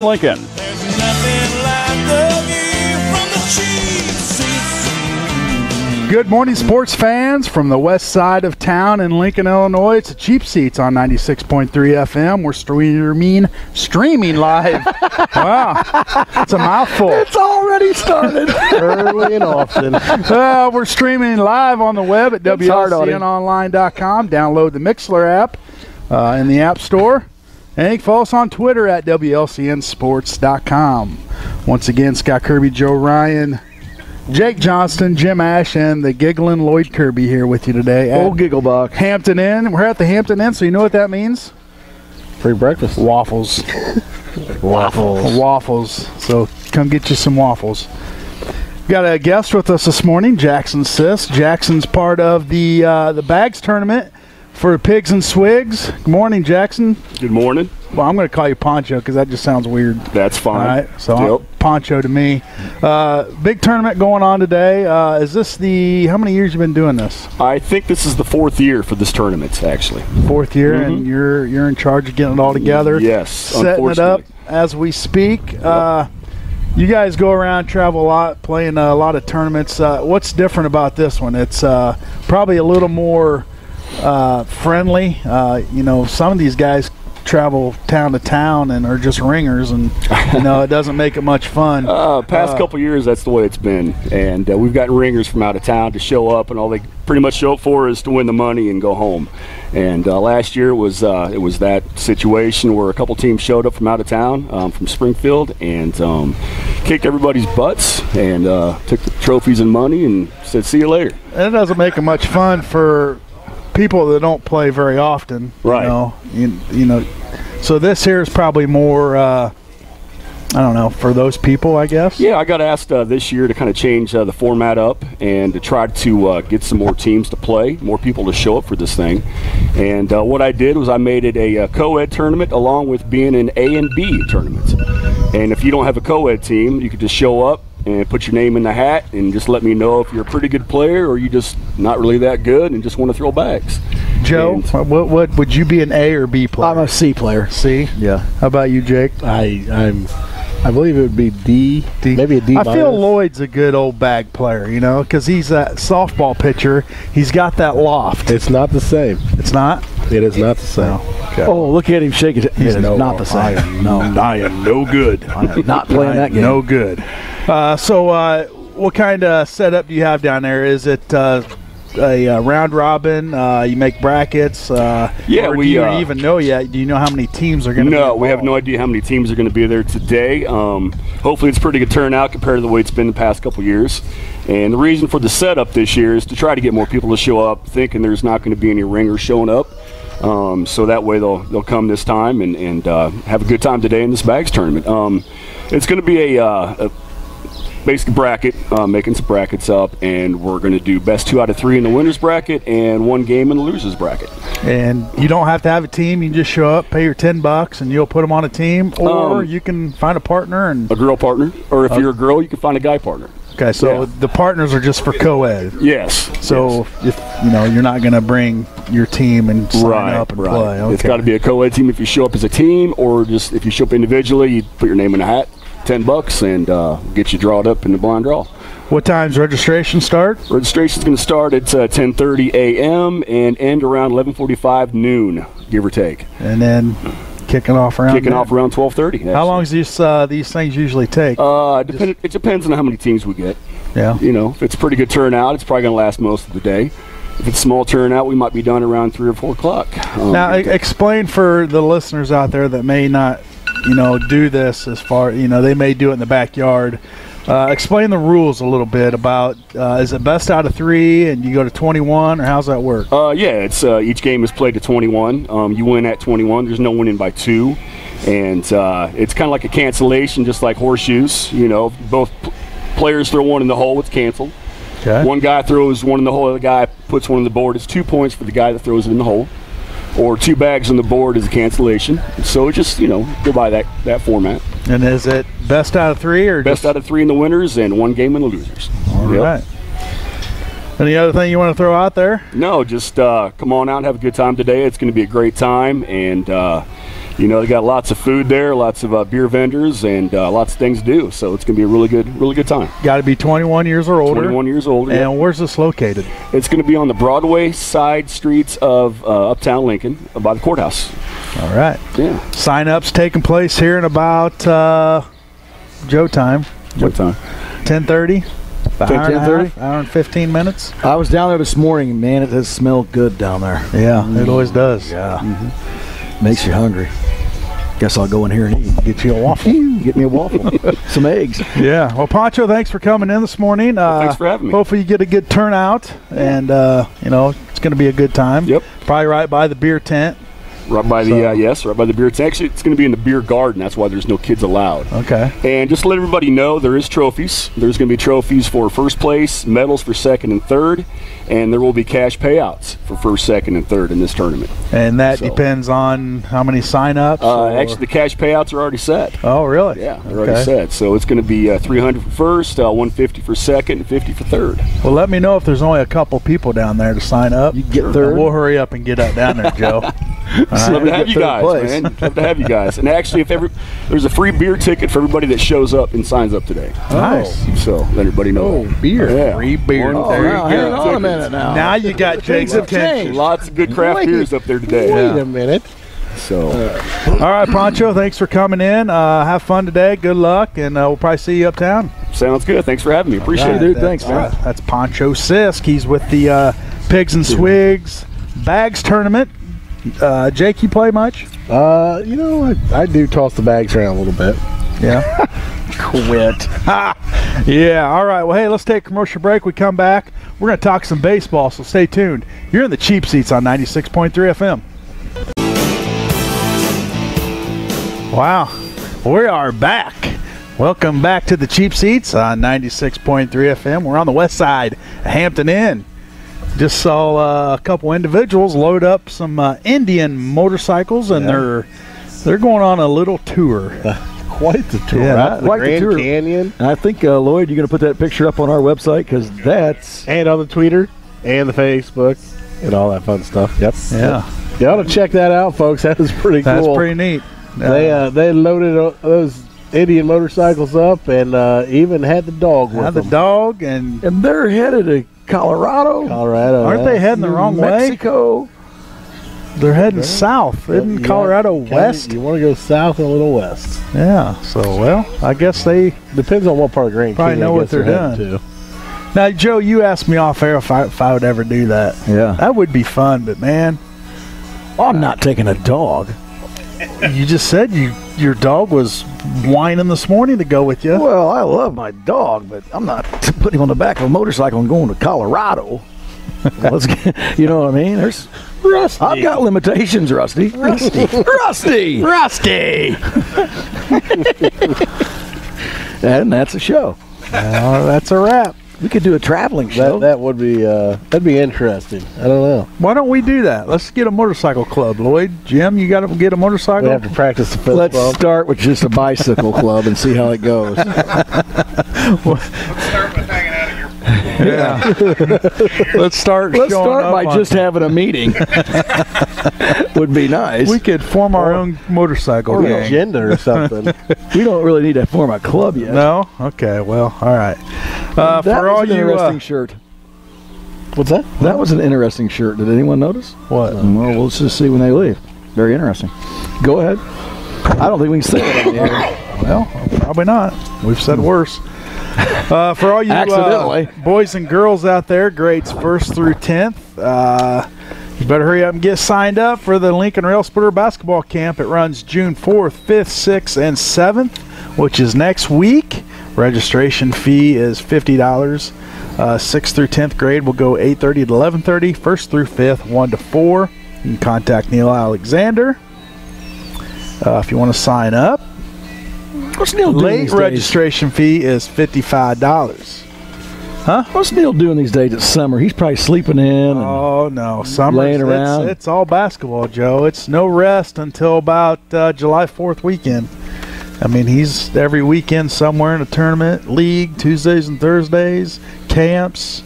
Lincoln. There's nothing like the view from the cheap seats. Good morning, sports fans from the west side of town in Lincoln, Illinois. It's Cheap Seats on 96.3 FM. We're streaming live. Wow, it's a mouthful. It's already started. Early and often. We're streaming live on the web at WLCNonline.com. Download the Mixler app in the App Store. And you can follow us on Twitter at WLCNsports.com. Once again, Scott Kirby, Joe Ryan, Jake Johnston, Jim Ash, and the giggling Lloyd Kirby here with you today. Old Gigglebuck. Hampton Inn. We're at the Hampton Inn, so you know what that means? Free breakfast. Waffles. Waffles. So come get you some waffles. Got a guest with us this morning, Jackson Sisk. Jackson's part of the Bags tournament for Pigs and Swigs. Good morning, Jackson. Good morning. Well, I'm going to call you Poncho because that just sounds weird. That's fine. All right, so Poncho to me. Big tournament going on today. Is this how many years you been doing this? I think this is the 4th year for this tournament, actually. 4th year, and you're in charge of getting it all together. Yes, setting it up as we speak. You guys go around, travel a lot, playing a lot of tournaments. What's different about this one? It's probably a little more friendly. Some of these guys travel town to town and are just ringers, and it doesn't make it much fun. Past couple years, that's the way it's been, and we've gotten ringers from out of town to show up, and all they pretty much show up for is to win the money and go home. And last year it was that situation where a couple teams showed up from out of town, from Springfield, and kicked everybody's butts and took the trophies and money and said, "See you later." And it doesn't make it much fun for people that don't play very often, right? So this here is probably more, I don't know, for those people, I guess. Yeah, I got asked this year to kind of change the format up and to try to get some more teams to play, more people to show up for this thing. And what I did was I made it a co-ed tournament along with being an A and B tournament. And if you don't have a co-ed team, you could just show up and put your name in the hat and just let me know if you're a pretty good player or you just not really that good and just want to throw bags. Joe, what would you be, an A or B player? I'm a C player. C? Yeah. How about you, Jake? I believe it would be D. Maybe a D. I feel Lloyd's a good old bag player, because he's that softball pitcher. He's got that loft. It's not the same. It's not? It is not the same. No. Okay. Oh, look at him shaking it. It's not the same. I am no good. I am not playing that game. No good. So what kind of setup do you have down there? Is it a round robin? You make brackets? Yeah, or do you even know yet? Do you know how many teams are going to be involved? No, we have no idea how many teams are going to be there today. Hopefully it's pretty good turnout compared to the way it's been the past couple years. And the reason for the setup this year is to try to get more people to show up, thinking there's not going to be any ringers showing up. So that way they'll come this time and have a good time today in this bags tournament. It's going to be a basic bracket, making some brackets up, and we're going to do best 2 out of 3 in the winners bracket and 1 game in the losers bracket. And you don't have to have a team. You can just show up, pay your $10, and you'll put them on a team, or you can find a partner and a girl partner, or if you're a girl, you can find a guy partner. Okay, so the partners are just for co-ed. Yes. So if you're not going to bring your team and sign up and play. Okay. It's got to be a co-ed team if you show up as a team, or just if you show up individually, you put your name in a hat. $10 and get you drawn up in the blind draw. What time's registration start? Registration's going to start at 10:30 a.m. and end around 11:45 noon, give or take. And then kicking off around 12:30. How long does these things usually take? It depends on how many teams we get. Yeah. If it's a pretty good turnout, it's probably going to last most of the day. If it's small turnout, we might be done around 3 or 4 o'clock. Now, explain for the listeners out there that may not do this as far, they may do it in the backyard. Explain the rules a little bit about, is it best out of 3 and you go to 21, or how's that work? Yeah, it's each game is played to 21. You win at 21. There's no winning by 2. And it's kind of like a cancellation, just like horseshoes. Both players throw one in the hole, it's canceled. Okay. One guy throws one in the hole, the other guy puts one in the board. It's 2 points for the guy that throws it in the hole. Or 2 bags on the board is a cancellation. So just, go by that format. And is it best out of 3 or best out of 3 in the winners and 1 game in the losers? All right. Any other thing you want to throw out there? No, just come on out and have a good time today. It's going to be a great time, and you know, they got lots of food there, lots of beer vendors, and lots of things to do. So it's going to be a really good time. Got to be 21 years or older. 21 years old. And yeah. where's this located? It's going to be on the Broadway side streets of Uptown Lincoln by the courthouse. All right. Yeah. Sign-ups taking place here in about Joe time. What time? 10:30. 10:30. Hour and 15 minutes. I was down there this morning, and man, it has smelled good down there. Yeah, it always does. Yeah. Makes you hungry. Guess I'll go in here and eat. Get you a waffle. Get me a waffle. Some eggs. Yeah. Well, Pancho, thanks for coming in this morning. Thanks for having me. Hopefully you get a good turnout, and, you know, it's going to be a good time. Yep. Probably right by the beer tent. Right by the right by the beer tent. Actually, it's going to be in the beer garden. That's why there's no kids allowed. Okay. And just to let everybody know, there is trophies. There's going to be trophies for first place, medals for second and third, and there will be cash payouts for first, second, and third in this tournament. And that depends on how many sign-ups? Actually, the cash payouts are already set. Oh, really? Yeah, they're already set. So it's going to be $300 for first, $150 for second, and $50 for third. Well, let me know if there's only a couple people down there to sign up. You get third. We'll hurry up and get down there, Joe. Love to have you guys, man. Love to have you guys. And actually, there's a free beer ticket for everybody that shows up and signs up today. Nice. So let everybody know. Beer. Yeah. Free beer. Oh, There now, you hang go. on a minute now. Now you got Jake's have attention. changed. Lots of good craft beers up there today. Wait a minute. So, All right, Pancho, thanks for coming in. Have fun today. Good luck, and we'll probably see you uptown. sounds good. Thanks for having me. Appreciate it, dude. Thanks, man. That's Pancho Sisk. He's with the Pigs and Swigs Bags Tournament. Jake, you play much? You know, I do toss the bags around a little bit. Yeah. Quit. Yeah, all right. Well, hey, let's take a commercial break. We come back. We're going to talk some baseball, so stay tuned. You're in the Cheap Seats on 96.3 FM. Wow. We are back. Welcome back to the Cheap Seats on 96.3 FM. We're on the west side of Hampton Inn. Just saw a couple individuals load up some Indian motorcycles, and they're going on a little tour. Quite the tour. Yeah, Quite the tour. Canyon. And I think, Lloyd, you're going to put that picture up on our website, because that's... And on the Twitter and the Facebook and all that fun stuff. Yep. Yeah. You ought to check that out, folks. That was pretty cool. That's pretty neat. They loaded those Indian motorcycles up and even had the dog with them. The dog, and they're headed to Colorado. Aren't they heading the wrong way? Mexico. They're heading south. Isn't Colorado west? You want to go south and a little west. Yeah. So, well, I guess they depends on what part of Grand probably Canyon know what they're doing. Now, Joe, you asked me off air if I would ever do that. Yeah. That would be fun, but, man. I'm not taking a dog. You just said your dog was whining this morning to go with you. Well, I love my dog, but I'm not putting him on the back of a motorcycle and going to Colorado. You know what I mean? There's Rusty. I've got limitations, Rusty. Rusty. And that's a show. That's a wrap. We could do a traveling show. That would be that'd be interesting. I don't know. Why don't we do that? Let's get a motorcycle club, Lloyd. Jim, you got to get a motorcycle. We have to practice the fist Let's bump. start with just a bicycle club and see how it goes. Let's start with hanging out of your Let's start by just having a meeting. Would be nice. We could form our own motorcycle Or gang. an agenda or something. We don't really need to form a club yet. No? Okay, well, all right. That For all was an you interesting shirt. What's that? That was an interesting shirt. Did anyone notice? What? Well, let's just see when they leave. Very interesting. Go ahead. I don't think we can say it on the air. Well, probably not. We've said worse. For all you Accidentally. boys and girls out there, grades 1st through 10th, you better hurry up and get signed up for the Lincoln Rail Splitter Basketball Camp. It runs June 4th, 5th, 6th, and 7th, which is next week. Registration fee is $50. 6th through 10th grade will go 8:30 to 11:30. 1st through 5th, 1 to 4. You can contact Neil Alexander if you want to sign up. What's Neil doing Late these days? registration fee is $55. What's Neil doing these days? It's summer. He's probably sleeping in. And Oh no, summer laying around. It's all basketball, Joe. It's no rest until about July 4th weekend. I mean, he's every weekend somewhere in a tournament, league, Tuesdays and Thursdays, camps,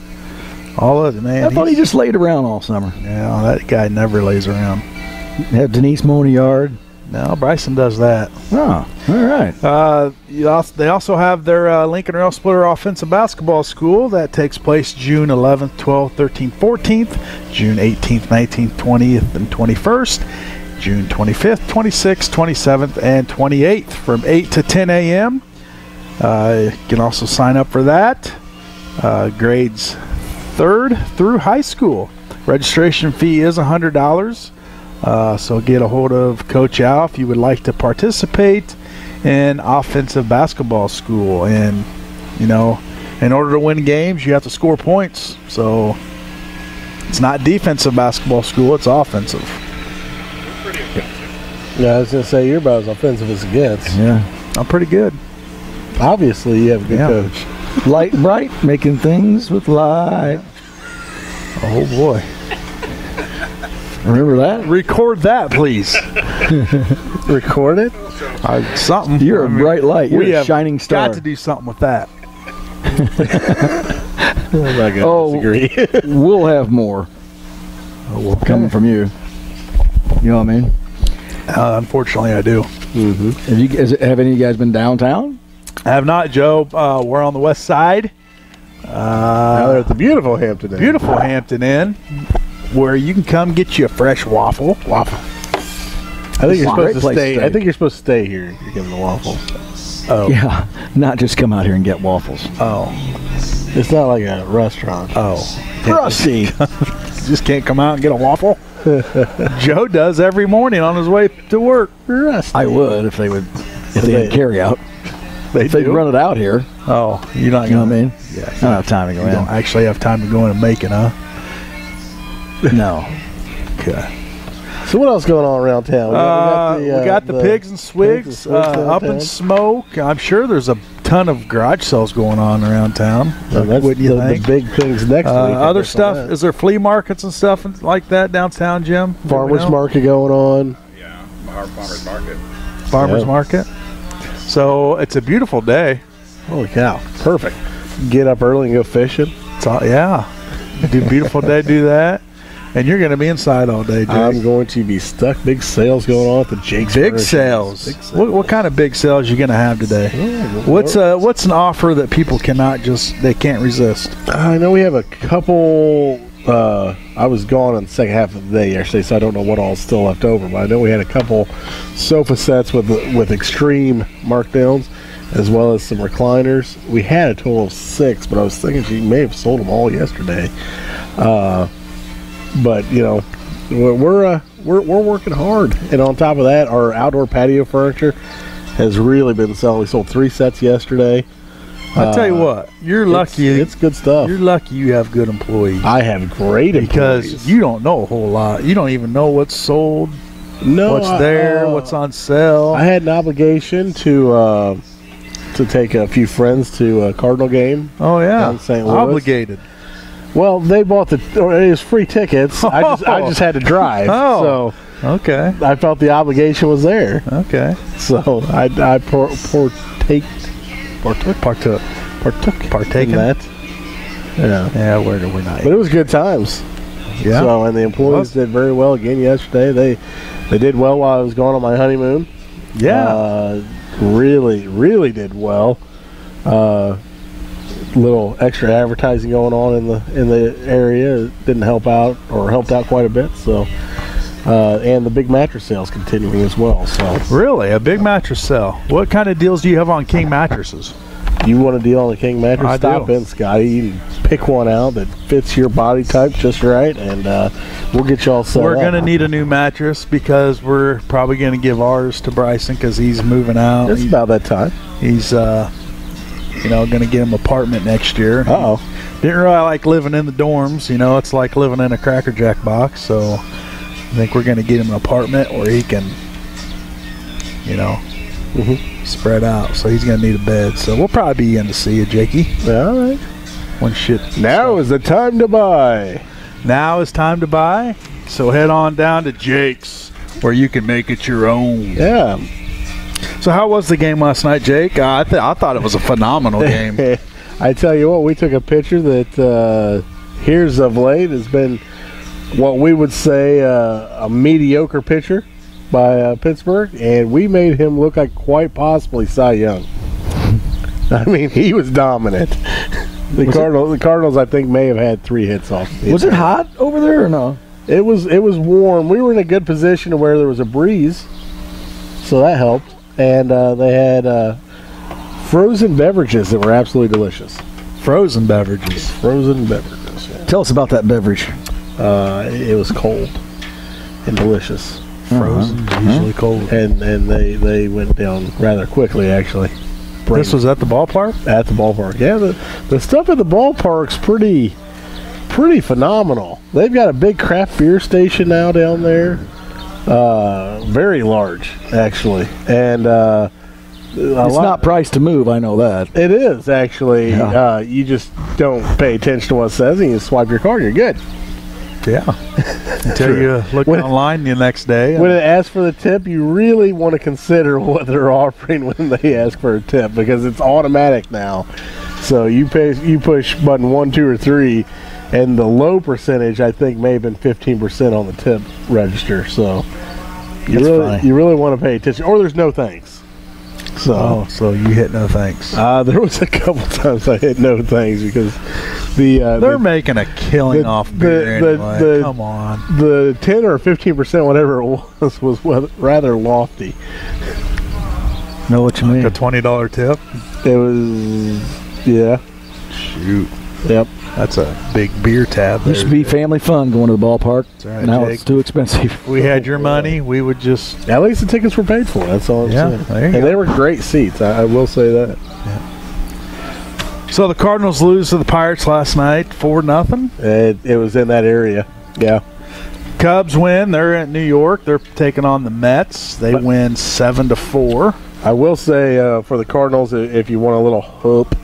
all of it, man. I thought he just laid around all summer. Yeah, that guy never lays around. Had Denise mowing the yard. No, Bryson does that. Oh, all right. They also have their Lincoln Rail Splitter Offensive Basketball School that takes place June 11th, 12th, 13th, 14th, June 18th, 19th, 20th, and 21st, June 25th, 26th, 27th, and 28th from 8 to 10 a.m. You can also sign up for that. Grades 3rd through high school. Registration fee is $100. So get a hold of Coach Al if you would like to participate in offensive basketball school. And, you know, in order to win games, you have to score points. So it's not defensive basketball school, it's offensive. Yeah, I was going to say, you're about as offensive as it gets. Yeah. I'm pretty good. Obviously, you have a good Yeah. coach. Light and bright, making things with light. Oh, boy. Remember that? Record that, please. Record it? Something. You're a bright light. You're we a have shining star. got to do something with that. I'm not going to disagree. We'll have more coming from you. You know what I mean? Unfortunately, I do. Have any of you guys been downtown? I have not, Joe. We're on the west side. Now they're at the beautiful Hampton Inn. Beautiful Hampton Inn, where you can come get you a fresh waffle. I think you're Wow. Great supposed to place to stay. stay. I think you're supposed to stay here. You're getting the waffle. Oh. Yeah, not just come out here and get waffles. Oh. It's not like a restaurant. Oh. Rusty. Just can't come out and get a waffle? Joe does every morning on his way to work. I would if they had carry out. If they'd do? run it out here. Oh, you're not You know going what I mean? Yeah. I don't have time to go You don't in. actually have time to go in and make it, huh? No. Okay. So what else going on around town? We got the Pigs and Swigs up in downtown. smoke. I'm sure there's a ton of garage sales going on around town. That's Wouldn't you the think? big things next week. Other stuff, is there flea markets and stuff like that downtown, Jim? Do we Farmers know? market going on. Farmers Yeah. market. So it's a beautiful day. Holy cow! Perfect. Get up early and go fishing. It's all, yeah. Do beautiful day, do that. And you're going to be inside all day, Jake. I'm going to be stuck. Big sales going on at the Jake's. Big Furniture. sales. Big sales. What kind of big sales you going to have today? What's an offer that people they can't resist? I know we have a couple. I was gone on the second half of the day yesterday, so I don't know what all's still left over. But I know we had a couple sofa sets with extreme markdowns, as well as some recliners. We had a total of 6, but I was thinking she may have sold them all yesterday. But you know, we're working hard, and on top of that, our outdoor patio furniture has really been selling. We sold 3 sets yesterday. I'll tell you what, you're lucky. It's good stuff. You're lucky you have good employees. I have great Because employees. you don't know a whole lot. You don't even know what's sold, what's there, what's on sale. I had an obligation to take a few friends to a Cardinal game. Oh yeah, down in St. Louis. obligated. Well, they bought it was free tickets. I just had to drive. Oh. Okay. So I felt the obligation was there. Okay. So I partook Partaken. in that. Yeah. Yeah, we're not. But it was good times. Yeah. So, and the employees did very well again yesterday. They did well while I was going on my honeymoon. Yeah. Really, really did well. Little extra advertising going on in the area. It didn't help out, or helped out quite a bit. So, and the big mattress sales continuing as well. So, Really, a big mattress sale. What kind of deals do you have on King mattresses? you want a deal on the King mattress? I Stop do. in, Scotty. You can pick one out that fits your body type just right, and we'll get you all set We're up. going to need a new mattress because we're probably going to give ours to Bryson because he's moving out. It's about that time. He's going to get him an apartment next year. Uh-oh. Didn't really like living in the dorms. It's like living in a Cracker Jack box. So I think we're going to get him an apartment where he can, spread out. So he's going to need a bed. So we'll probably be in to see you, Jakey. All right. When shit. Now is the time to buy. Now is time to buy. So head on down to Jake's where you can make it your own. Yeah. So how was the game last night, Jake? I thought it was a phenomenal game. I tell you what, we took a picture that here's of late has been what we would say a mediocre picture. by Pittsburgh, and we made him look like quite possibly Cy Young. I mean, he was dominant. The Cardinals, I think, may have had 3 hits off. Was it hot over there or no? It was warm. We were in a good position to where there was a breeze, so that helped. And they had frozen beverages that were absolutely delicious. Frozen beverages. Frozen beverages. Yeah. Tell us about that beverage. It was cold and delicious. Frozen, usually cold. And they went down rather quickly, actually. This was at the ballpark? At the ballpark. Yeah, the stuff at the ballpark's pretty phenomenal. They've got a big craft beer station now down there. Very large, actually. And it's not priced to move, I know that. It is, actually. Yeah. You just don't pay attention to what it says, and you swipe your card, and you're good. Yeah. Until you look online the next day. When it asks for the tip, you really want to consider what they're offering when they ask for a tip, because it's automatic now. So you push button 1, 2, or 3, and the low percentage, I think, may have been 15% on the tip register. So you really want to pay attention. Or there's no thanks. So you hit no thanks. There was a couple times I hit no thanks because they're making a killing off beer anyway. Come on. The 10 or 15%, whatever it was rather lofty. Know what you mean? Like a $20 tip? It was, yeah. Shoot. Yep. That's a big beer tab. Used to be family fun going to the ballpark. That's right, now Jake. it's too expensive. If we had your money, we would just... At least the tickets were paid for. That's all I'm saying. There you go. They were great seats. I will say that. Yeah. So the Cardinals lose to the Pirates last night, 4-0. It was in that area. Yeah. Cubs win. They're in New York. They're taking on the Mets. They win 7-4. I will say for the Cardinals, if you want a little hope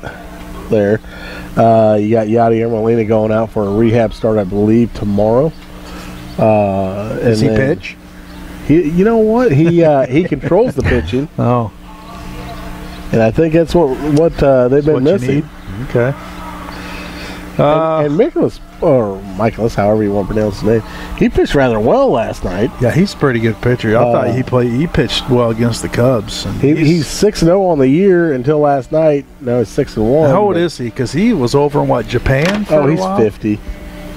there, you got Yadier Molina going out for a rehab start, I believe, tomorrow. Does he pitch? You know what? He controls the pitching. Oh. And I think that's what they've been missing. Okay. And Michaelis, however you want to pronounce his name, he pitched rather well last night. Yeah, he's a pretty good pitcher. I thought he pitched well against the Cubs. And he's 6-0 on the year until last night. No, he's 6-1. How old is he? Because he was over in Japan for a while? He's 50.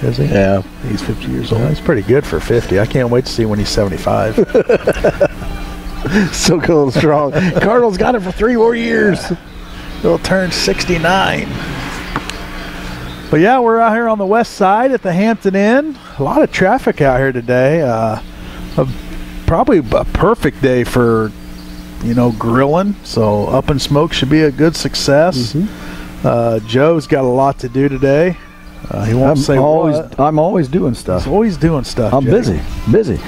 Is he? Yeah, he's 50 years old. He's pretty good for 50. I can't wait to see when he's 75. Still going strong. Cardinals got him for 3 more years. He'll turn 69. But yeah, we're out here on the west side at the Hampton Inn. A lot of traffic out here today. Probably a perfect day for, grilling. So Up in Smoke should be a good success. Mm-hmm. Joe's got a lot to do today. He won't say what. I'm always doing stuff. He's always doing stuff. I'm Jake. busy.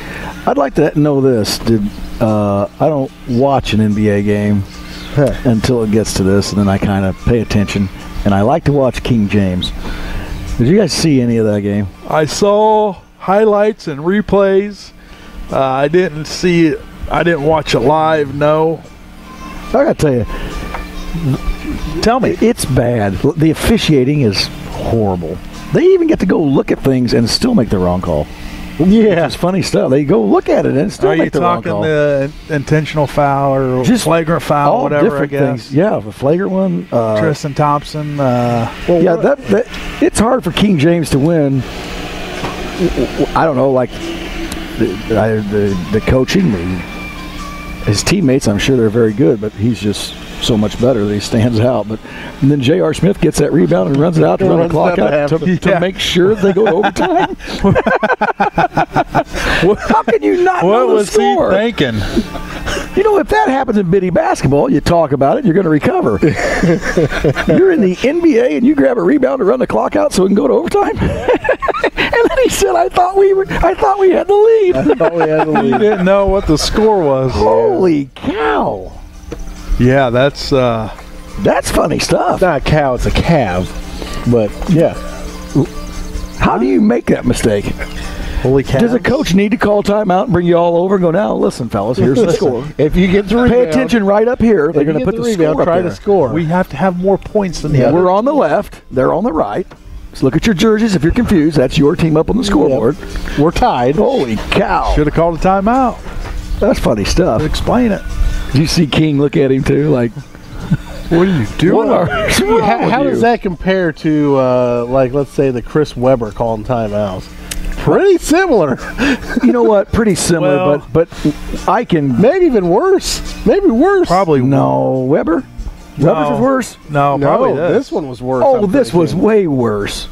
I'd like to know this. I don't watch an NBA game until it gets to this, and then I kind of pay attention. And I like to watch King James. Did you guys see any of that game? I saw highlights and replays. I didn't see it. I didn't watch it live, no. I got to tell you. Tell me. It's bad. The officiating is horrible. They even get to go look at things and still make the wrong call. Yeah. It's funny stuff. They go look at it and still make the wrong call. Are you talking the intentional foul or just flagrant foul, all whatever, different I guess? Things. Yeah, the flagrant one. Tristan Thompson. That it's hard for King James to win. I don't know, like the coaching, his teammates, I'm sure they're very good, but he's just so much better that he stands out. And then J.R. Smith gets that rebound and runs it out to run the clock out to make sure they go to overtime. How can you not know the score? What was he thinking? If that happens in bitty basketball, you talk about it, you're going to recover. You're in the NBA and you grab a rebound to run the clock out so we can go to overtime. And then he said, "I thought we had the lead." I thought we had the lead. He didn't know what the score was. Holy cow! Yeah, that's funny stuff. It's not a cow, it's a calf. But yeah, how do you make that mistake? Holy cow! Does a coach need to call timeout and bring you all over and go, "Now listen, fellas, here's the score. If you get the rebound, pay attention right up here. They're going to put the score up try there. to score. We have to have more points than the other. We're on the left. They're on the right. So look at your jerseys. If you're confused, that's your team up on the scoreboard. We're tied. Holy cow! Should have called a timeout. That's funny stuff. Explain it. Did you see King look at him too? Like, What are you doing? How does that compare to, like, let's say the Chris Webber calling timeouts? Pretty similar. You know what? Pretty similar, Well- but I can. Maybe even worse. Maybe worse. Probably No, Weber. Weber's was worse. No, probably No, this one was worse. Oh, I'm this was thinking. way worse.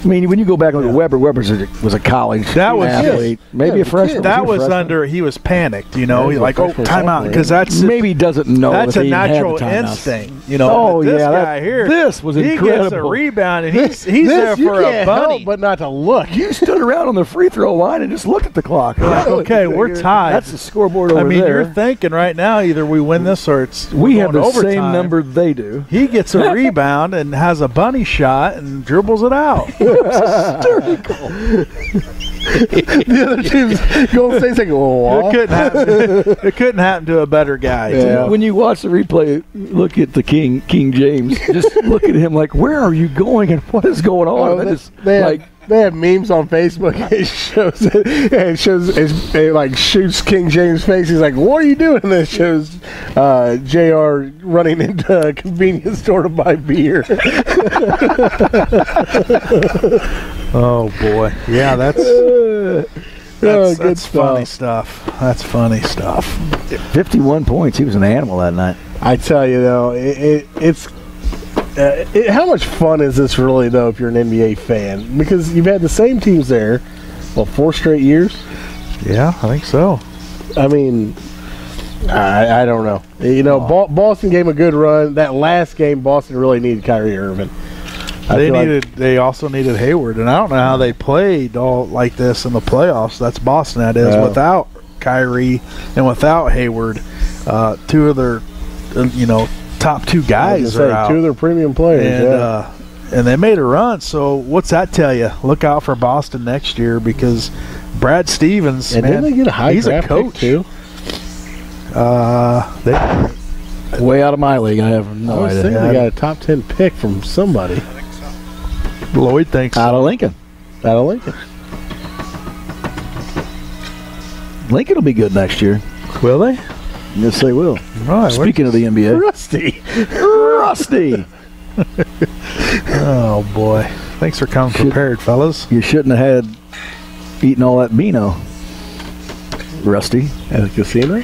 I mean, when you go back and look at Weber, Weber's was a college That was- athlete, maybe Yeah, a freshman. That he a was freshman? under. He was panicked. You know, Yeah, like, oh, freshman, timeout, sophomore. because that's Maybe he doesn't know. That's that a they even had the natural timeouts. instinct, you know. Oh, but this yeah, guy here, this was he gets a incredible. rebound and he's This, there you for a can't bunny. help but not to look. You stood around on the free throw line and just looked at the clock. Like, okay, we're tied. That's the scoreboard over I mean, there. you're thinking right now either we win this or it's we we're have going the to overtime. same number they do. He gets a rebound and has a bunny shot and dribbles it out. The other team's Golden State's like, oh, It couldn't happen. It couldn't happen to a better guy. Yeah. When you watch the replay, look at the King James. Just look at him like, where are you going and what is going on? Oh, That they, is they have, like, they have memes on Facebook. It like shoots King James' face. He's like, "What are you doing?" And it shows JR running into a convenience store to buy beer. Oh boy, yeah, that's Good that's funny stuff. stuff. That's funny stuff. 51 points. He was an animal that night. I tell you though, it's how much fun is this really though if you're an NBA fan? Because you've had the same teams there, 4 straight years. Yeah, I think so. I mean, I don't know. You know, Boston gave him a good run. That last game, Boston really needed Kyrie Irving. They also needed Hayward, and I don't know how they played all like this in the playoffs. That's Boston. That is without Kyrie and without Hayward. Two of their, top 2 guys are out. 2 of their premium players. And they made a run. So what's that tell you? Look out for Boston next year because Brad Stevens, and man, didn't they get a high he's a draft coach pick too? Way out of my league. I have no I was idea. thinking they got a top 10 pick from somebody Lloyd thinks Out of Lincoln. out of Lincoln. Lincoln will be good next year. will they? Yes, they will. Right. Speaking of the NBA. Rusty. Rusty. Oh boy. Thanks for coming prepared, fellas. You shouldn't have had eaten all that Beano. Rusty. At the casino?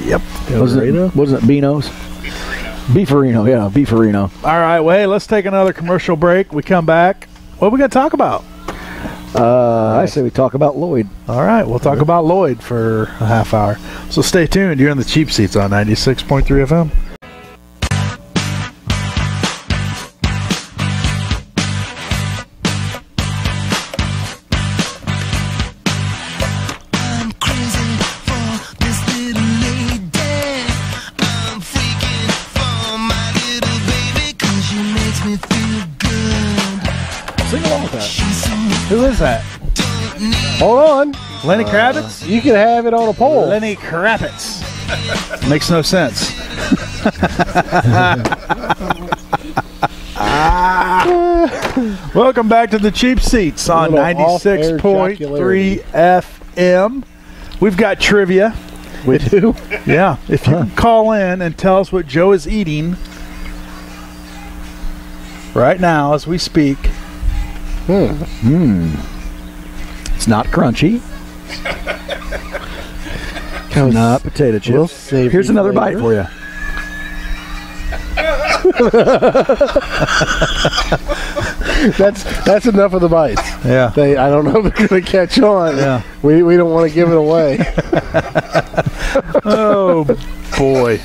Yep. El Wasn't Dorado? it Beano's? Beefarino, yeah, Beefarino. All right, well, hey, let's take another commercial break. We come back. What are we going to talk about? I say we talk about Lloyd. All right, we'll talk about Lloyd for a half hour. So stay tuned. You're in the Cheap Seats on 96.3 FM. I'm crazy for this little lady. I'm freaking for my little baby 'cause she makes me feel good. Sing along with that. She's so Who is that? don't need Hold on. Lenny Kravitz? You can have it on a poll. Lenny Kravitz. Makes no sense. Welcome back to the Cheap Seats on Little off-air 96.3 FM. We've got trivia. We do. Yeah, if you can call in and tell us what Joe is eating right now as we speak. It's not crunchy. Not potato chips. We'll save Here's you another later. bite for you. That's enough of the bites. Yeah. I don't know if they're going to catch on. Yeah. We don't want to give it away. Oh, boy.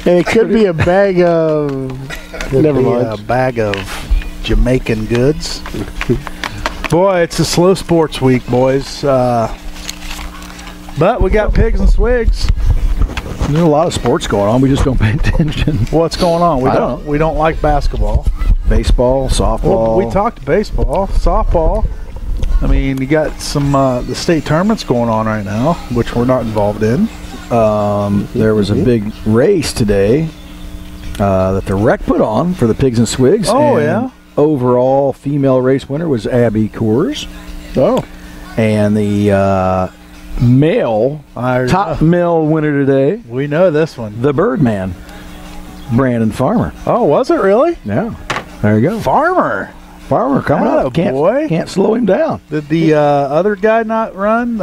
And it could be a bag of. Never mind. A bag of Jamaican goods. Boy, it's a slow sports week, boys. But we got pigs and swigs. There's a lot of sports going on. We just don't pay attention. What's going on? I don't know. We don't like basketball. Baseball, softball. Well, we talked baseball, softball. I mean, you got some the state tournaments going on right now, which we're not involved in. There was a big race today that the rec put on for the pigs and swigs. Oh, and yeah? Overall female race winner was Abby Coors. Oh. And the male, I top male winner today, We know this one. the Birdman, Brandon Farmer. Oh, was it really? Yeah, there you go. Farmer. Farmer coming Atta up. Can't, boy. can't slow him down. Did the other guy not run?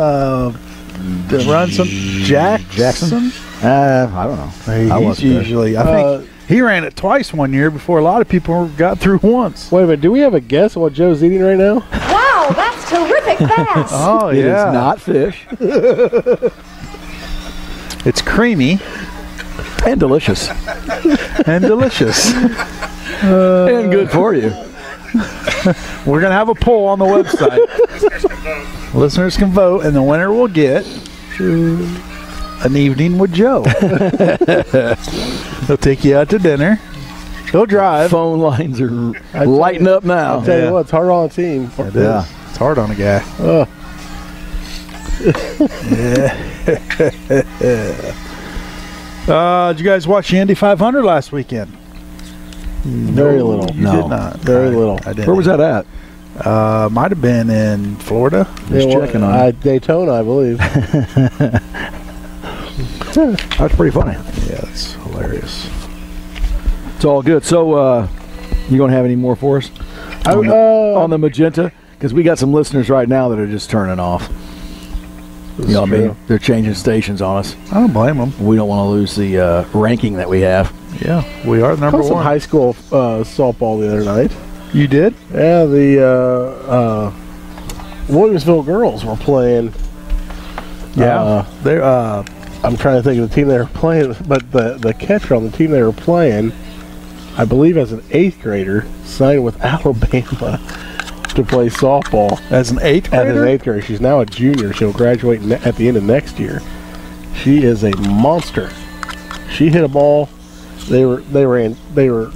Did run some Jackson? I don't know. He's I wasn't there. usually. I think he ran it twice one year before a lot of people got through once. Wait a minute. Do we have a guess of what Joe's eating right now? Wow, that's terrific fast. Oh It yeah, is not fish it's creamy and delicious and delicious. and good for you. We're gonna have a poll on the website. Listeners can vote, and the winner will get an evening with Joe. He'll take you out to dinner. He'll drive. Phone lines are lighting up now. I'll tell Yeah. you what, it's hard on a team. Yeah. It's hard on a guy. Did you guys watch the Indy 500 last weekend? Very little. You No. did not. Very little. I didn't. Where was that at? Might have been in Florida. Just checking on it. Daytona, I believe. That's pretty funny. Yeah, it's hilarious. It's all good. So, you going to have any more for us on the magenta? Because we got some listeners right now that are just turning off. You know what I mean? They're changing stations on us. I don't blame them. We don't want to lose the ranking that we have. Yeah, we are number Caught some one. high school softball the other night. You did? Yeah, the Williamsville girls were playing. Yeah. They're I'm trying to think of the team they were playing, but the catcher on the team they were playing, I believe as an 8th grader, signed with Alabama to play softball. as an 8th As an grader. 8th grader. She's now a junior. She'll graduate at the end of next year. She is a monster. She hit a ball. They were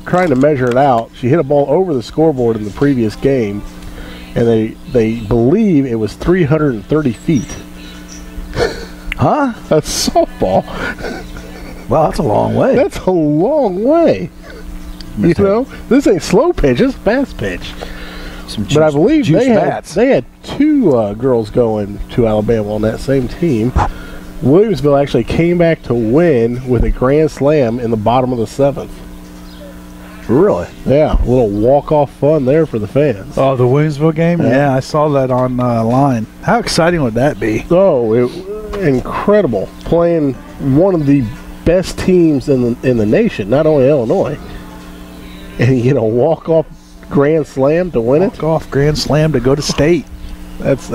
trying to measure it out. She hit a ball over the scoreboard in the previous game, and they believe it was 330 feet. Huh? That's softball. Wow, that's a long way. That's a long way. You know, this ain't slow pitch; it's fast pitch. Some But I believe juice they bats. had 2 girls going to Alabama on that same team. Williamsville actually came back to win with a grand slam in the bottom of the 7th. Really? Yeah, a little walk-off fun there for the fans. Oh, the Williamsville game? Yeah. Yeah, I saw that on line. How exciting would that be? Oh, incredible! Playing one of the best teams in the nation, not only Illinois, and you get a walk-off grand slam to win it. Walk-off grand slam to go to state. That's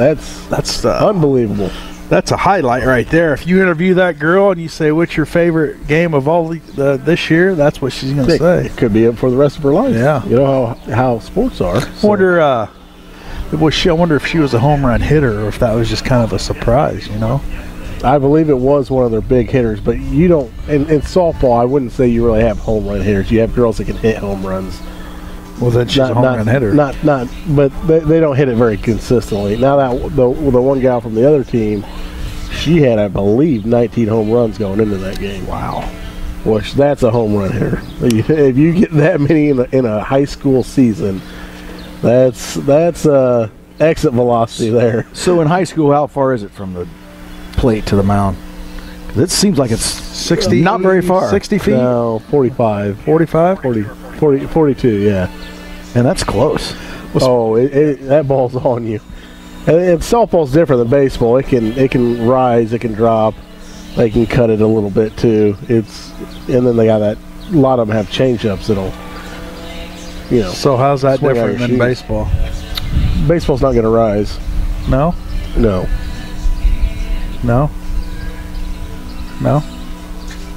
unbelievable. That's a highlight right there. If you interview that girl and you say, what's your favorite game of all this year, that's what she's going to say. It could be up for the rest of her life. Yeah. You know how sports are. I wonder, I wonder if she was a home run hitter or if that was just kind of a surprise, you know? I believe it was one of their big hitters, but you don't, in softball, I wouldn't say you really have home run hitters. You have girls that can hit home runs. Well, then she's a home run hitter. But they don't hit it very consistently. Now that the one gal from the other team, she had, I believe, 19 home runs going into that game. Wow. Which that's a home run hitter. If you get that many in a high school season, that's exit velocity there. So in high school, how far is it from the plate to the mound? 'Cause it seems like it's 60, not very far. 60 feet? No, 45. 45? 40, 42, yeah. And that's close. That ball's on you. And softball's different than baseball. It can rise, it can drop, they can cut it a little bit too. And then they got that. A lot of them have change-ups that'll, you know. So how's that Swing out different your than shoes. baseball? Baseball's not going to rise. No? No. No? No?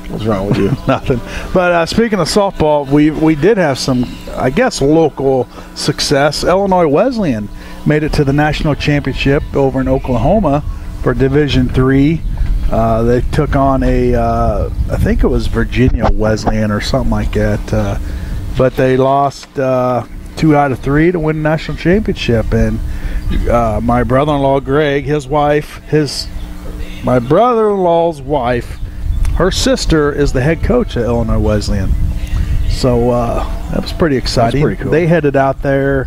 What's wrong with you? Nothing. But speaking of softball, we did have some, I guess, local success. Illinois Wesleyan made it to the national championship over in Oklahoma for Division III. They took on I think it was Virginia Wesleyan or something like that. But they lost 2 out of 3 to win the national championship. And my brother-in-law Greg, my brother-in-law's wife, her sister is the head coach at Illinois Wesleyan. So that was pretty exciting. That's pretty cool. They headed out there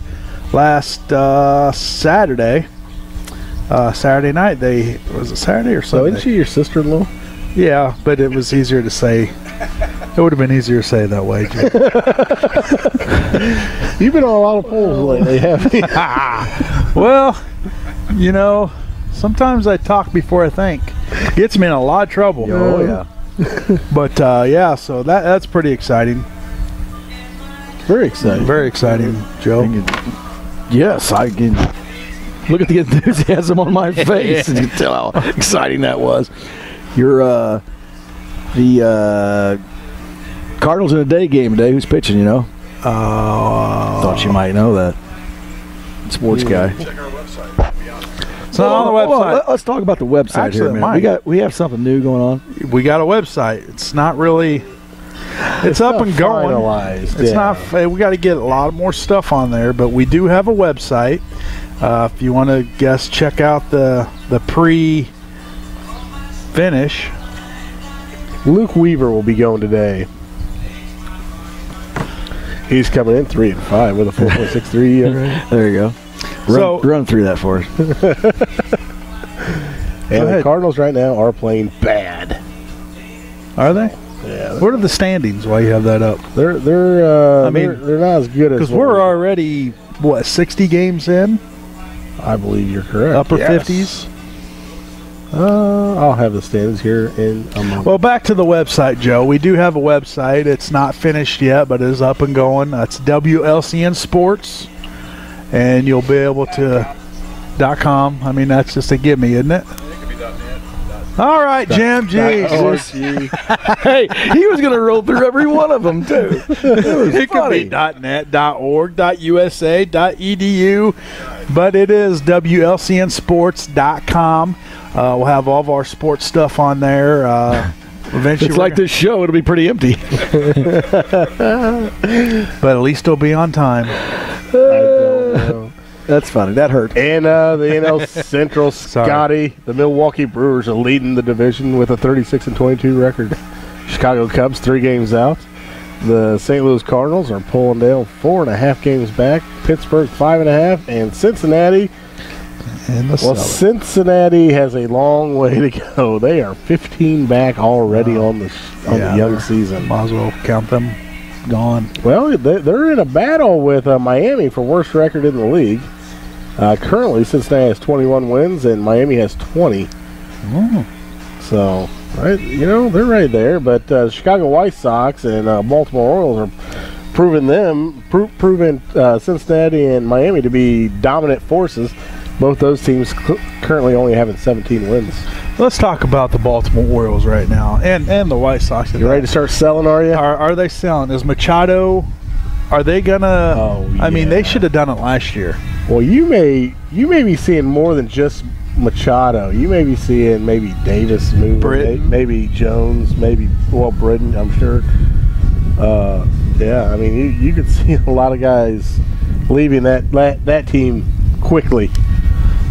last Saturday Saturday night. Was it Saturday or So Sunday? isn't she your sister-in-law? Yeah, but it was easier to say. It would have been easier to say it that way, Jim. You've been on a lot of polls lately, haven't you? Well, you know, sometimes I talk before I think. Gets me in a lot of trouble. Oh, yeah. But yeah, so that's pretty exciting. Very exciting. Very exciting, Joe. Yes, I can look at the enthusiasm on my face and you can tell how exciting that was. You're the Cardinals in a day game today. Who's pitching, you know? Thought you might know that. Sports guy. It's not on the website. Let's talk about the website Actually, here, it man. might. We have something new going on. We got a website. It's not really. It's up and going. Finalized. It's not. We got to get a lot more stuff on there, but we do have a website. If you want to check out the pre-finish. Luke Weaver will be going today. He's coming in 3-5 with a 4.63. There you go. Run through that for us. And the Cardinals right now are playing bad. Are they? Yeah. What are the standings while you have that up? They're they're not as good as Because we're already 60 games in, I believe you're correct. upper Yes. 50s. I'll have the standings here in a moment. Well, back to the website, Joe. We do have a website. It's not finished yet, but it is up and going. That's WLCN Sports, and you'll be able to .com. I mean, that's just a gimme, isn't it? All right, Jim. Geez. Hey, he was going to roll through every one of them, too. It could be .net, .org, .usa, .edu, but it is WLCNsports.com. We'll have all of our sports stuff on there. Eventually, It's like this show. It'll be pretty empty. but at least it'll be on time. I don't know. That's funny. That hurt. And the NL Central, Scotty, the Milwaukee Brewers are leading the division with a 36-22 record. Chicago Cubs 3 games out. The St. Louis Cardinals are pulling down 4.5 games back. Pittsburgh 5.5, and Cincinnati. Cincinnati has a long way to go. They are 15 back already on the young season. Might as well count them gone. Well, they're in a battle with Miami for worst record in the league. Currently, Cincinnati has 21 wins and Miami has 20. So, right, they're right there. But Chicago White Sox and Baltimore Orioles are proving Cincinnati and Miami to be dominant forces. Both those teams currently only having 17 wins. Let's talk about the Baltimore Orioles right now and the White Sox. You ready to start selling, are you? Are they selling? Is Machado, are they going to – I mean, they should have done it last year. Well, you may be seeing more than just Machado. You may be seeing maybe Davis moving, maybe Jones, Britton, I'm sure. Yeah, I mean, you could see a lot of guys leaving that team quickly.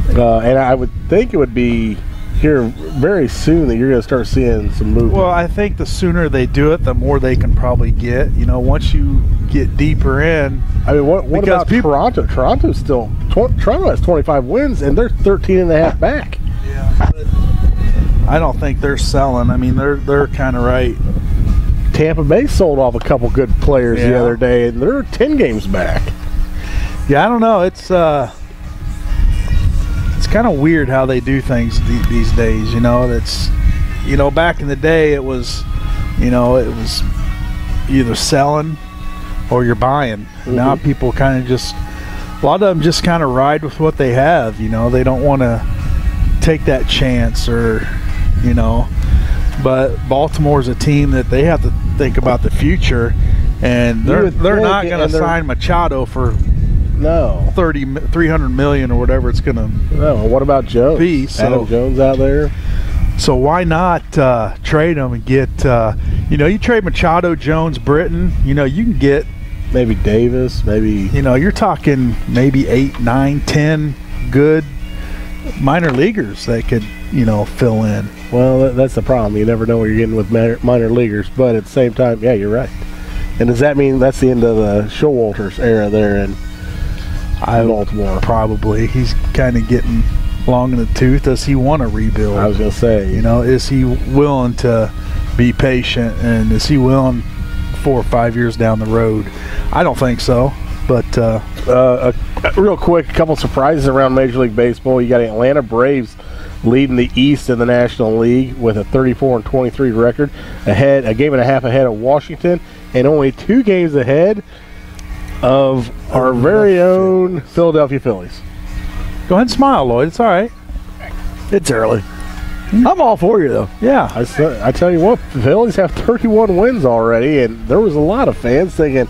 And I would think it would be here very soon that you're going to start seeing some movement. Well, I think the sooner they do it, the more they can probably get. Once you get deeper in. I mean, what about Toronto? Toronto has 25 wins, and they're 13.5 back. Yeah, but I don't think they're selling. I mean, they're kind of right. Tampa Bay sold off a couple good players the other day, and they're 10 games back. Yeah, I don't know. It's kind of weird how they do things these days. That's back in the day it was either selling or you're buying. Now people kind of just, a lot of them just kind of ride with what they have. They don't want to take that chance but Baltimore's a team that they have to think about the future, and they're not going to sign Machado for $300 million or whatever it's going to what about Jones? be. Adam Jones out there. So why not trade them and get you trade Machado, Jones, Britton, you can get maybe Davis, maybe you're talking maybe 8, 9, 10 good minor leaguers that could fill in. Well, that's the problem. You never know what you're getting with minor leaguers, but at the same time, yeah, you're right. And does that mean that's the end of the Showalter's era there in Baltimore? Probably. He's kind of getting long in the tooth. Does he want to rebuild? I was going to say. You know, is he willing to be patient, and is he willing 4 or 5 years down the road? I don't think so. But real quick, a couple surprises around Major League Baseball. You got Atlanta Braves leading the East in the National League with a 34-23 record, a game and a half ahead of Washington, and only 2 games ahead of our very own Philadelphia Phillies. Go ahead and smile, Lloyd. It's all right. It's early. I'm all for you, though. Yeah. I tell you what, the Phillies have 31 wins already, and there was a lot of fans thinking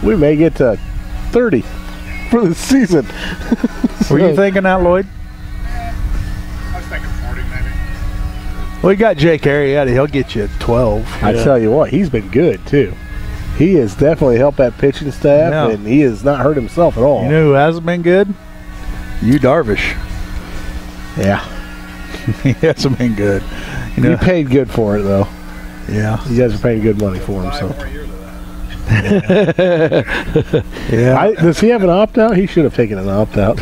we may get to 30 for the season. Were you thinking that, Lloyd? I was thinking 40 maybe. Well, you got Jake Arrieta. He'll get you 12. I tell you what, he's been good, too. He has definitely helped that pitching staff, Yeah. and he has not hurt himself at all. You know who hasn't been good? You, Darvish. Yeah. He hasn't been good. You You know, paid good for it, though. yeah. You guys are paying good money for him. 5 So, more years of that. Yeah. does he have an opt-out? He should have taken an opt-out.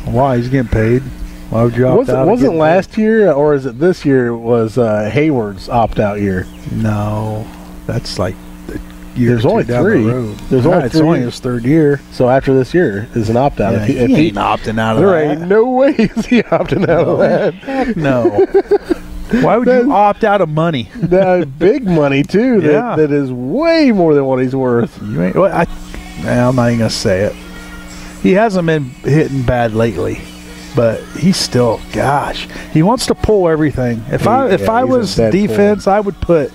Why? He's getting paid. Why would you opt out? Wasn't last year, or is it this year, was Hayward's opt-out year? No. That's like the year There's or two only down the 3. road. There's Right, only it's 3. only his 3rd year. So after this year is an opt-out. Yeah, if he ain't opting out of there that. ain't no way is he opting out of that. Heck no. Why would you opt out of money? Big money, too, Yeah. that is way more than what he's worth. You ain't. Well, I'm not even gonna say it. He hasn't been hitting bad lately, but he's still. Gosh, he wants to pull everything. If I he's a was dead defense, I would pull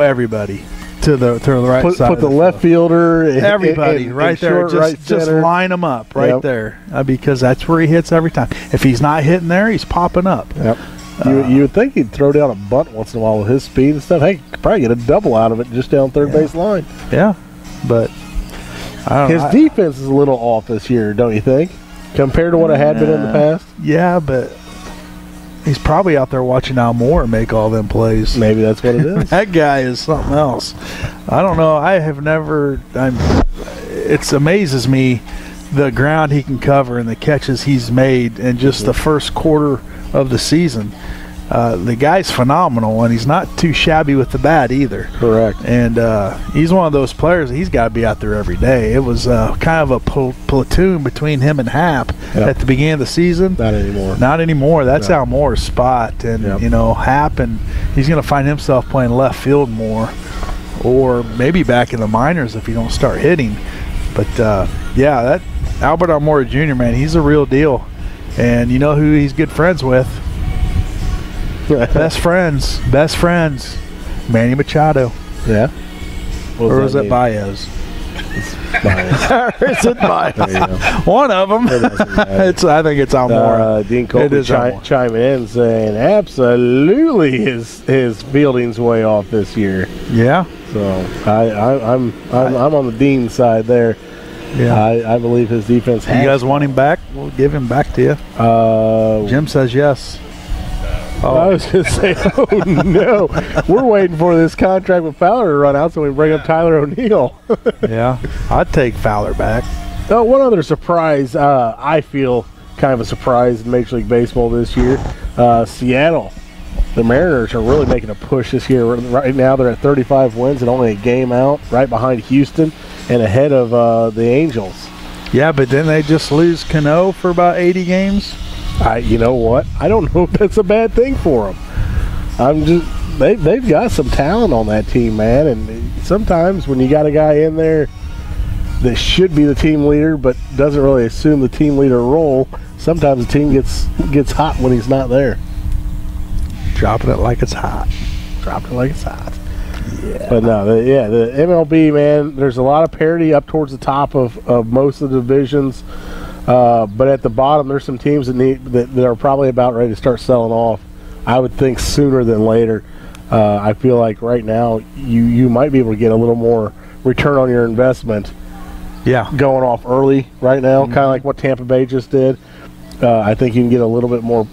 everybody to the right side. Put of the left fielder, Everybody and right there. short right Just center. line them up right Yep. there because that's where he hits every time. If he's not hitting there, he's popping up. Yep. You would think he'd throw down a bunt once in a while with his speed and stuff. Hey, could probably get a double out of it just down third base line. Yeah, but I don't His know. defense is a little off this year, don't you think? Compared to what it had been in the past? Yeah, but he's probably out there watching Al Moore make all them plays. Maybe that's what it is. That guy is something else. I don't know. I have never. It amazes me the ground he can cover and the catches he's made in just the first quarter of the season. The guy's phenomenal, and he's not too shabby with the bat either. Correct. And he's one of those players. He's got to be out there every day. It was kind of a platoon between him and Hap at the beginning of the season. Not anymore. Not anymore. That's No. Al Moore's spot. And, you know, Hap, and he's going to find himself playing left field more, or maybe back in the minors if he don't start hitting. But, yeah, that Albert Almora Jr., man, he's a real deal. And you know who he's good friends with? Best friends. Manny Machado. Yeah. Or was it Baez? Or is it Baez? There you go. One of them. I think it's Almora. Dean It Colby is Almora. chiming in saying absolutely his fielding's way off this year. Yeah. So I'm on the Dean side there. Yeah. I believe his defense. You guys want him back? We'll give him back to you. Jim says yes. I was going to say, oh no, we're waiting for this contract with Fowler to run out so we can bring up Tyler O'Neill. Yeah. I'd take Fowler back. One other surprise, I feel kind of a surprise in Major League Baseball this year. Seattle, the Mariners are really making a push this year. Right now they're at 35 wins and only a game out, right behind Houston and ahead of the Angels. Yeah, but then they just lose Cano for about 80 games. You know what? I don't know if that's a bad thing for them. They've got some talent on that team, man. And sometimes when you got a guy in there that should be the team leader but doesn't really assume the team leader role, sometimes the team gets hot when he's not there. Dropping it like it's hot. Dropping it like it's hot. Yeah. But no, the MLB, man, there's a lot of parity up towards the top of most of the divisions. But at the bottom, there's some teams that are probably about ready to start selling off. I would think sooner than later. I feel like right now you might be able to get a little more return on your investment. Yeah, going off early right now, kind of like what Tampa Bay just did. I think you can get a little bit more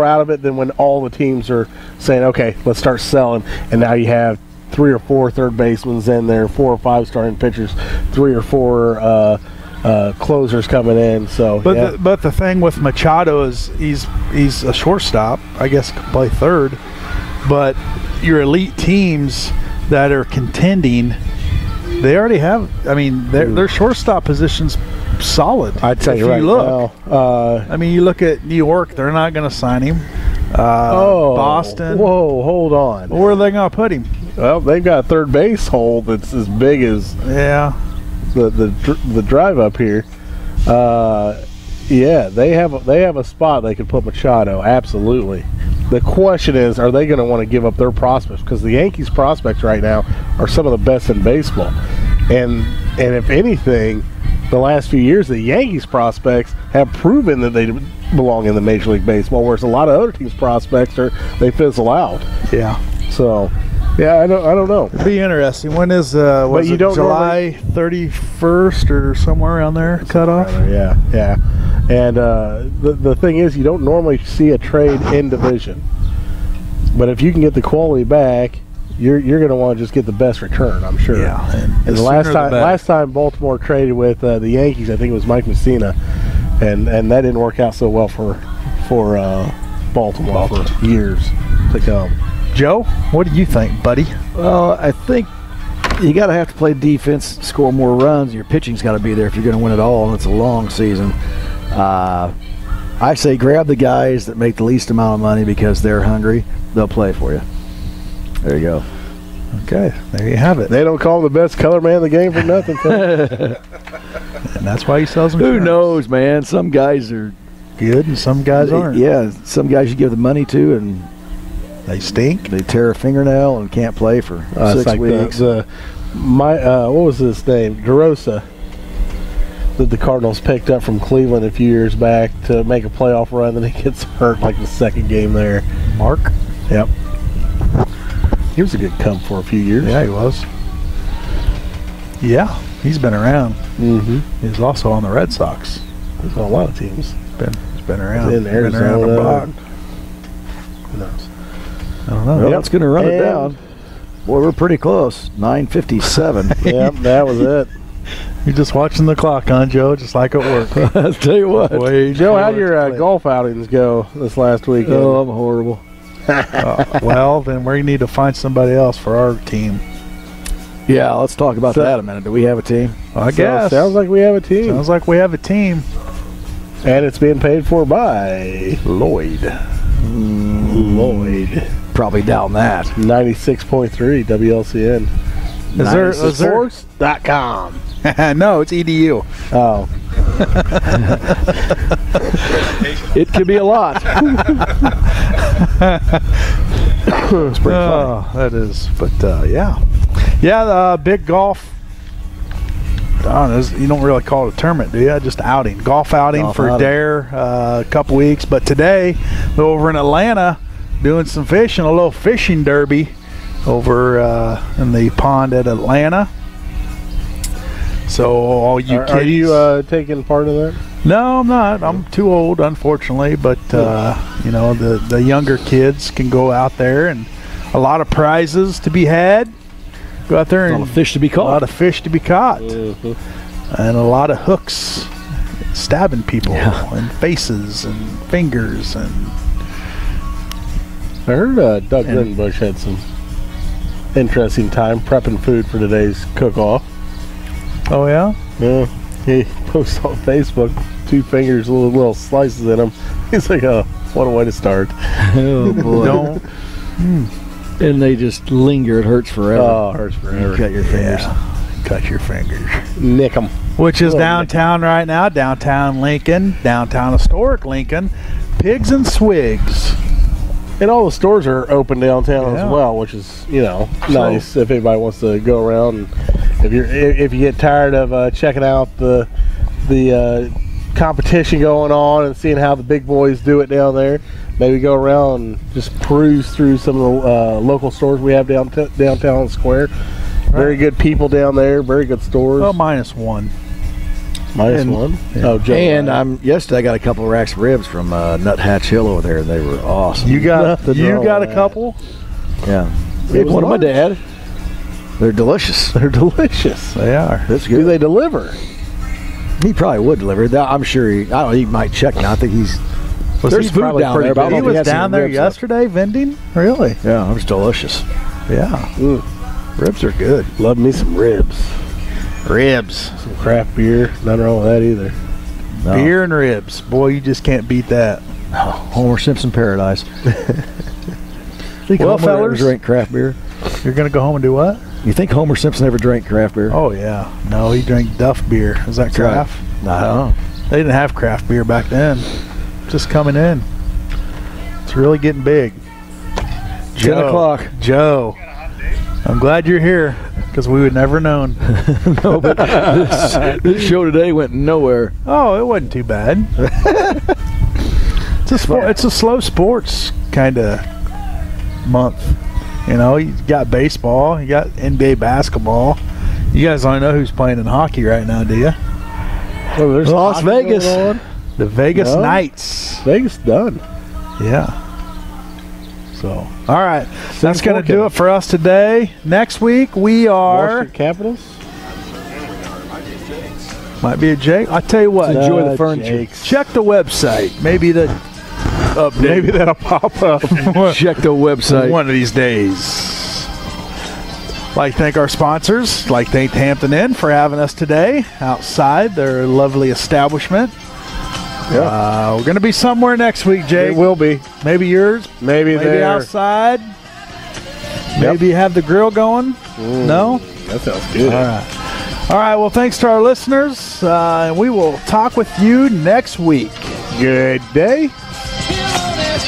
out of it than when all the teams are saying, "Okay, let's start selling," and now you have 3 or 4 third basemen in there, 4 or 5 starting pitchers, 3 or 4 closers coming in. So, But the thing with Machado is he's a shortstop. I guess can play third. But your elite teams that are contending, they already have. I mean, their shortstop position's solid. I'd tell if you right look. now. I mean, you look at New York; they're not going to sign him. Boston. Whoa, hold on. Where are they going to put him? Well, they've got a third base hole that's as big as the drive up here. Yeah, they have a spot they could put Machado. Absolutely. The question is, are they going to want to give up their prospects? Because the Yankees' prospects right now are some of the best in baseball, and if anything, the last few years the Yankees' prospects have proven that they belong in the Major League Baseball, whereas a lot of other teams' prospects they fizzle out. Yeah. So. Yeah, I don't know. It'd be interesting. When is July 31st or somewhere around there cutoff? Yeah. And the thing is, you don't normally see a trade in division, but if you can get the quality back, you're going to want to just get the best return, I'm sure. Yeah. And the last time Baltimore traded with the Yankees, I think it was Mike Messina, and that didn't work out so well for Baltimore for years to come. Joe, what do you think, buddy? Well, I think you got to have to play defense, score more runs. Your pitching's got to be there if you're going to win it all, and it's a long season. I say grab the guys that make the least amount of money because they're hungry. They'll play for you. There you go. Okay, there you have it. They don't call him the best color man in the game for nothing. And that's why he sells them. Who knows, man? Some guys are good and some guys aren't. Yeah, some guys you give the money to and they stink. They tear a fingernail and can't play for 6 weeks. What was his name? DeRosa, that the Cardinals picked up from Cleveland a few years back to make a playoff run. Then he gets hurt like the second game there. Mark? Yep. He was a good Cub for a few years. Yeah, he was. Yeah, he's been around. Mm-hmm. He was also on the Red Sox. He's on a lot of teams. He's been around. In Arizona. Been around the block. Who knows? I don't know. Well, that's going to run it down. Boy, we're pretty close. 9:57. Yep, that was it. You're just watching the clock, huh, Joe? Just like at work. I'll tell you what. Joe, how'd your golf outings go this last weekend? Oh, I'm horrible. Well, then we need to find somebody else for our team. Yeah, let's talk about that a minute. Do we have a team? I guess. Sounds like we have a team. Sounds like we have a team. And it's being paid for by Lloyd. Lloyd. Probably down that. 96.3 WLCN. Is there Sports.com. No, it's EDU. Oh. It could be a lot. It's pretty funny. That is. But, yeah. Yeah, big golf. You don't really call it a tournament, do you? Just outing. Golf outing for Dare a couple weeks. But today, they're over in Atlanta doing some fishing, a little fishing derby over in the pond at Atlanta. So all you kids, are you taking part in that? No, I'm not. I'm too old, unfortunately. But you know, the younger kids can go out there, and a lot of prizes to be had. Go out there and a lot of fish to be caught. A lot of fish to be caught, Mm-hmm. and a lot of hooks stabbing people and faces and fingers. And I heard Doug Rittenbush had some interesting time prepping food for today's cook-off. Oh yeah? Yeah. He posts on Facebook 2 fingers, little slices in them. He's like, oh, what a way to start. Oh boy. Don't. And they just linger. It hurts forever. Oh, it hurts forever. You cut your fingers. Yeah. Cut your fingers. Nick them. Which is downtown right now, downtown Lincoln, downtown historic Lincoln, Pigs and Swigs. And all the stores are open downtown as well, which is, you know, nice if anybody wants to go around. And if you get tired of checking out the competition going on and seeing how the big boys do it down there, maybe go around and just peruse through some of the local stores we have downtown Square. Very good people down there. Very good stores. Well, -1. -1. Yeah. Oh, Joe. And yesterday I got a couple of racks of ribs from Nuthatch Hill over there. They were awesome. You got a couple? Yeah. One of my dad. They're delicious. They're delicious. They are. That's Do good. they deliver? He probably would deliver. I'm sure he. I don't know. He might check now. I think he's. There's food probably down pretty there. But I good. don't He think was has any down there ribs up. yesterday vending? Really? Yeah, it was delicious. Yeah. Ribs are good. Love me some ribs. Ribs. Some craft beer. Nothing wrong with that either. No. Beer and ribs. Boy, you just can't beat that. Homer Simpson paradise. Think Well, Homer ever fellas. drank craft beer? You're going to go home and do what? You think Homer Simpson ever drank craft beer? Oh, yeah. No, he drank Duff beer. Is that That's right. craft? No, I don't know. They didn't have craft beer back then. Just coming in. It's really getting big. 10 o'clock. Joe. I'm glad you're here because we would never known. No, but this show today went nowhere. Oh, it wasn't too bad. It's a slow sports kind of month. You know, you got baseball, you got NBA basketball. You guys don't know who's playing in hockey right now, do you? Oh, there's Las hockey Vegas. going on? The Vegas No. Knights. Vegas done. Yeah. So, all right. That's going to working. do it for us today. Next week, we are. Washington Capitals. Might be a Jake. I'll tell you what. Enjoy the furniture. Check the website. Maybe Maybe that'll pop up. Check the website. one of these days. Like to thank our sponsors. Like to thank Hampton Inn for having us today outside their lovely establishment. Yeah. We're going to be somewhere next week, Jake. It will be. Maybe yours. Maybe Maybe there. outside. Maybe you have the grill going. No? That sounds good. All right. All right. Well, thanks to our listeners. And we will talk with you next week. Good day. You know there's